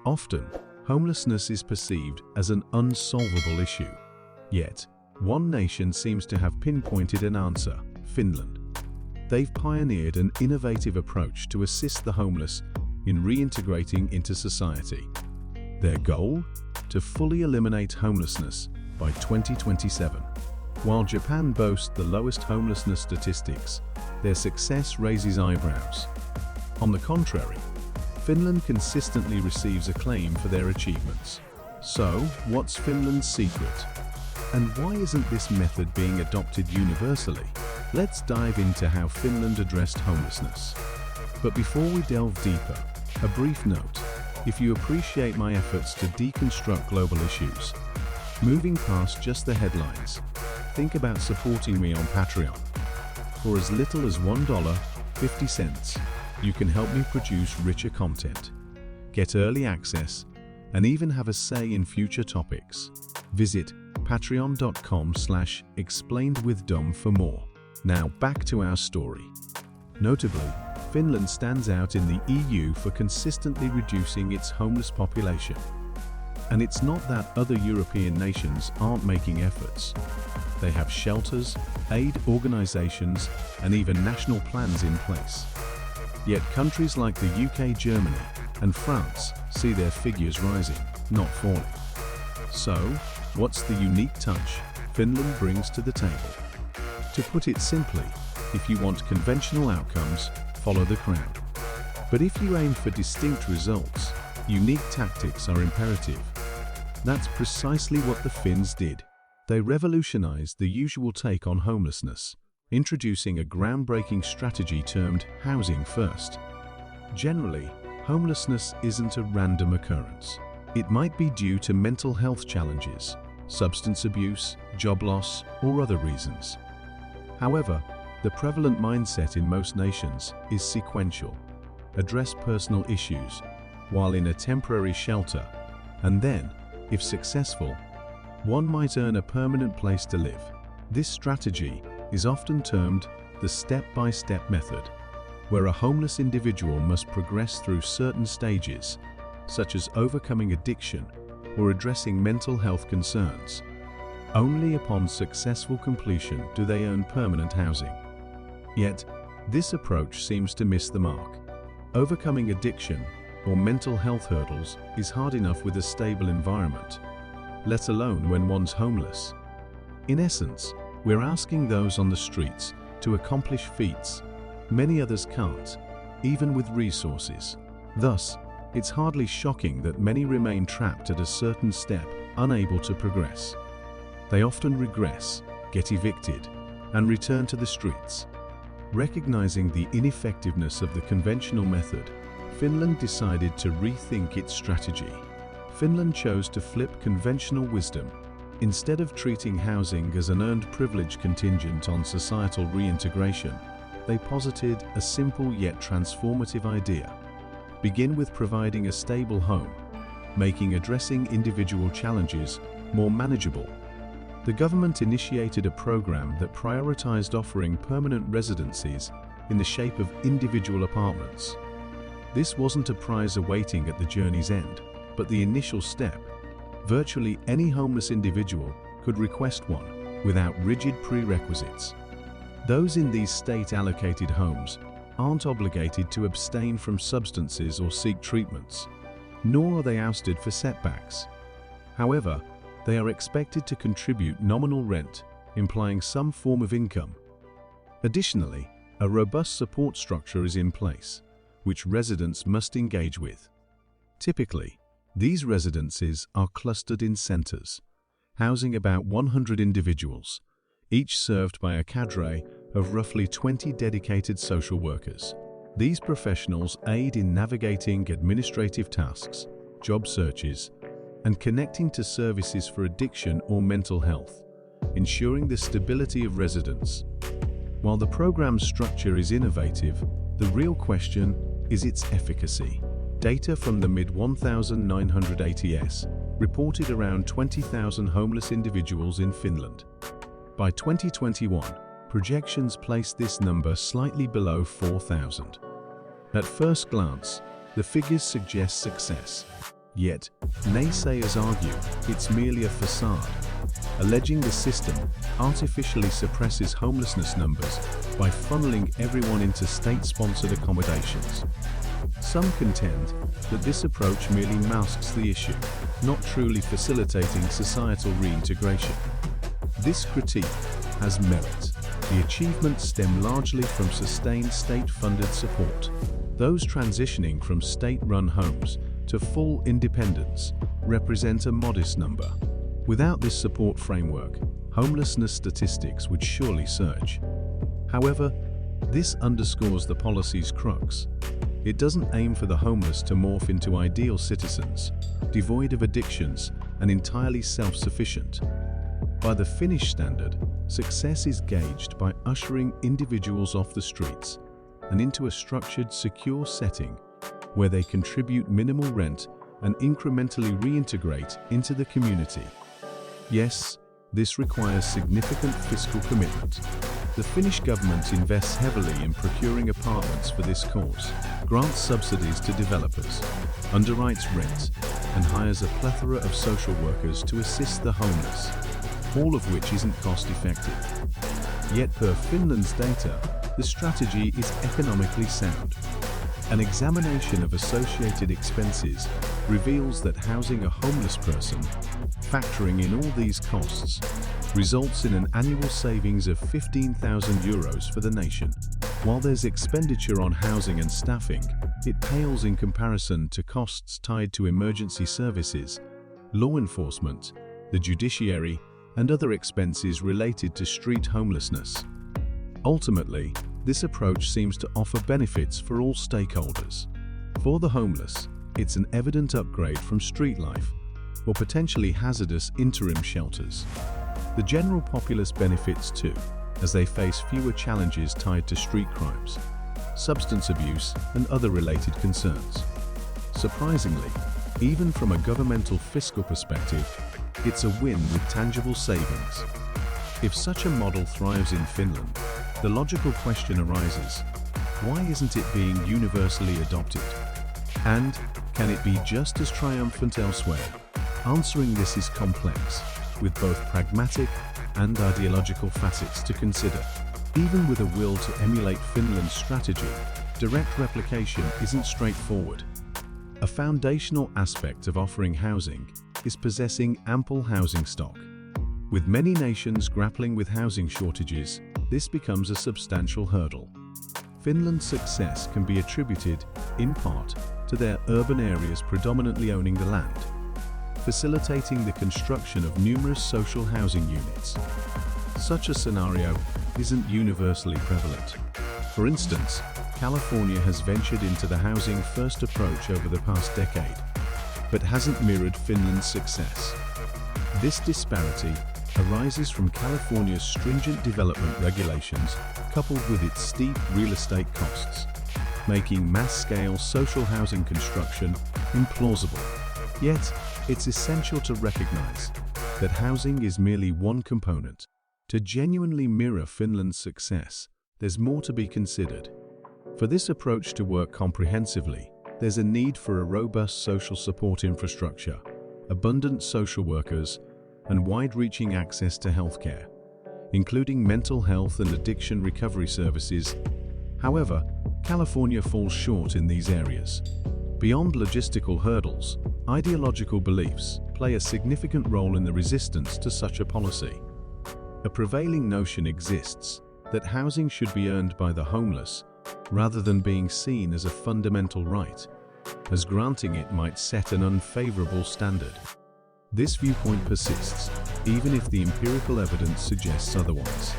Often, homelessness is perceived as an unsolvable issue. Yet, one nation seems to have pinpointed an answer: Finland. They've pioneered an innovative approach to assist the homeless in reintegrating into society. Their goal? To fully eliminate homelessness by 2027. While Japan boasts the lowest homelessness statistics, their success raises eyebrows. On the contrary, Finland consistently receives acclaim for their achievements. So, what's Finland's secret? And why isn't this method being adopted universally? Let's dive into how Finland addressed homelessness. But before we delve deeper, a brief note: if you appreciate my efforts to deconstruct global issues, moving past just the headlines, think about supporting me on Patreon. For as little as $1.50, you can help me produce richer content, get early access, and even have a say in future topics. Visit patreon.com/explainedwithdom for more. Now back to our story. Notably, Finland stands out in the EU for consistently reducing its homeless population. And it's not that other European nations aren't making efforts. They have shelters, aid organizations, and even national plans in place. Yet countries like the UK, Germany, and France see their figures rising, not falling. So, what's the unique touch Finland brings to the table? To put it simply, if you want conventional outcomes, follow the crowd. But if you aim for distinct results, unique tactics are imperative. That's precisely what the Finns did. They revolutionized the usual take on homelessness, introducing a groundbreaking strategy termed housing first. Generally, homelessness isn't a random occurrence. It might be due to mental health challenges, substance abuse, job loss, or other reasons. However, the prevalent mindset in most nations is sequential. Address personal issues while in a temporary shelter, and then, if successful, one might earn a permanent place to live. This strategy is often termed the step-by-step method, where a homeless individual must progress through certain stages, such as overcoming addiction or addressing mental health concerns. Only upon successful completion do they earn permanent housing. Yet, this approach seems to miss the mark. Overcoming addiction or mental health hurdles is hard enough with a stable environment, let alone when one's homeless. In essence, we're asking those on the streets to accomplish feats many others can't, even with resources. Thus, it's hardly shocking that many remain trapped at a certain step, unable to progress. They often regress, get evicted, and return to the streets. Recognizing the ineffectiveness of the conventional method, Finland decided to rethink its strategy. Finland chose to flip conventional wisdom. Instead of treating housing as an earned privilege contingent on societal reintegration, they posited a simple yet transformative idea. Begin with providing a stable home, making addressing individual challenges more manageable. The government initiated a program that prioritized offering permanent residencies in the shape of individual apartments. This wasn't a prize awaiting at the journey's end, but the initial step. Virtually any homeless individual could request one without rigid prerequisites. Those in these state-allocated homes aren't obligated to abstain from substances or seek treatments, nor are they ousted for setbacks. However, they are expected to contribute nominal rent, implying some form of income. Additionally, a robust support structure is in place, which residents must engage with. Typically, these residences are clustered in centers, housing about 100 individuals, each served by a cadre of roughly 20 dedicated social workers. These professionals aid in navigating administrative tasks, job searches, and connecting to services for addiction or mental health, ensuring the stability of residents. While the program's structure is innovative, the real question is its efficacy. Data from the mid-1980s reported around 20,000 homeless individuals in Finland. By 2021, projections placed this number slightly below 4,000. At first glance, the figures suggest success. Yet, naysayers argue it's merely a facade, alleging the system artificially suppresses homelessness numbers by funneling everyone into state-sponsored accommodations. Some contend that this approach merely masks the issue, not truly facilitating societal reintegration. This critique has merit. The achievements stem largely from sustained state-funded support. Those transitioning from state-run homes to full independence represent a modest number. Without this support framework, homelessness statistics would surely surge. However, this underscores the policy's crux. It doesn't aim for the homeless to morph into ideal citizens, devoid of addictions and entirely self-sufficient. By the Finnish standard, success is gauged by ushering individuals off the streets and into a structured, secure setting where they contribute minimal rent and incrementally reintegrate into the community. Yes, this requires significant fiscal commitment. The Finnish government invests heavily in procuring apartments for this cause, grants subsidies to developers, underwrites rent, and hires a plethora of social workers to assist the homeless, all of which isn't cost-effective. Yet per Finland's data, the strategy is economically sound. An examination of associated expenses reveals that housing a homeless person, factoring in all these costs, results in an annual savings of €15,000 for the nation. While there's expenditure on housing and staffing, it pales in comparison to costs tied to emergency services, law enforcement, the judiciary, and other expenses related to street homelessness. Ultimately, this approach seems to offer benefits for all stakeholders. For the homeless, it's an evident upgrade from street life or potentially hazardous interim shelters. The general populace benefits too, as they face fewer challenges tied to street crimes, substance abuse, and other related concerns. Surprisingly, even from a governmental fiscal perspective, it's a win with tangible savings. If such a model thrives in Finland, the logical question arises, why isn't it being universally adopted? And can it be just as triumphant elsewhere? Answering this is complex, with both pragmatic and ideological facets to consider. Even with a will to emulate Finland's strategy, direct replication isn't straightforward. A foundational aspect of offering housing is possessing ample housing stock. With many nations grappling with housing shortages, this becomes a substantial hurdle. Finland's success can be attributed, in part, to their urban areas predominantly owning the land, facilitating the construction of numerous social housing units. Such a scenario isn't universally prevalent. For instance, California has ventured into the housing-first approach over the past decade, but hasn't mirrored Finland's success. This disparity arises from California's stringent development regulations coupled with its steep real estate costs, making mass-scale social housing construction implausible. Yet, it's essential to recognize that housing is merely one component. To genuinely mirror Finland's success, there's more to be considered. For this approach to work comprehensively, there's a need for a robust social support infrastructure, abundant social workers, and wide-reaching access to healthcare, including mental health and addiction recovery services. However, California falls short in these areas. Beyond logistical hurdles, ideological beliefs play a significant role in the resistance to such a policy. A prevailing notion exists that housing should be earned by the homeless rather than being seen as a fundamental right, as granting it might set an unfavorable standard. This viewpoint persists, even if the empirical evidence suggests otherwise.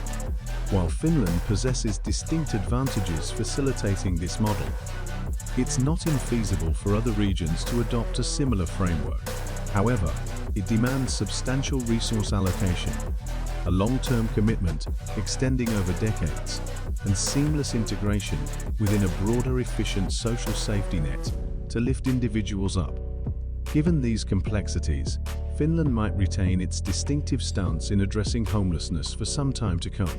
While Finland possesses distinct advantages facilitating this model, it's not infeasible for other regions to adopt a similar framework. However, it demands substantial resource allocation, a long-term commitment extending over decades, and seamless integration within a broader, efficient social safety net to lift individuals up. Given these complexities, Finland might retain its distinctive stance in addressing homelessness for some time to come.